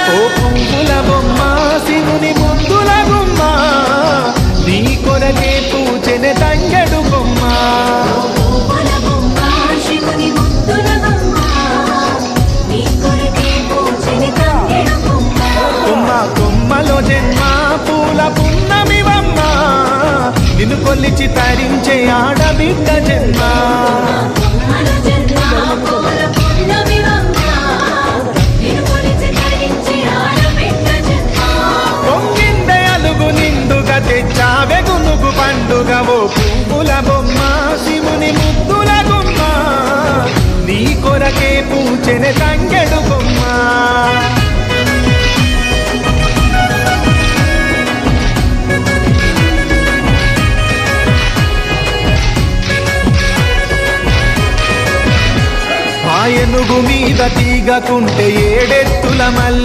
ఓ పువ్వుల బొమ్మ శివుని ముద్దుల గుమ్మ నీ కొరకే పూచెనే తంగెడు బొమ్మ కొమ్మ కొమ్మలో జన్మ పూల పున్నమివమ్మ నిన్ను కొల్లిచి తరించే ఆడబిడ్డ జన్మ పొంగిందే అలుగు నిండుగా తెచ్చావే గునుగు పండుగ ఓ పువ్వుల బొమ్మ శివుని ముద్దుల గుమ్మ నీ కొరకే పూచెనే తంగెడు బొమ్మ ఏనుగు మీద తీగకుంటే ఏడెత్తుల మల్లి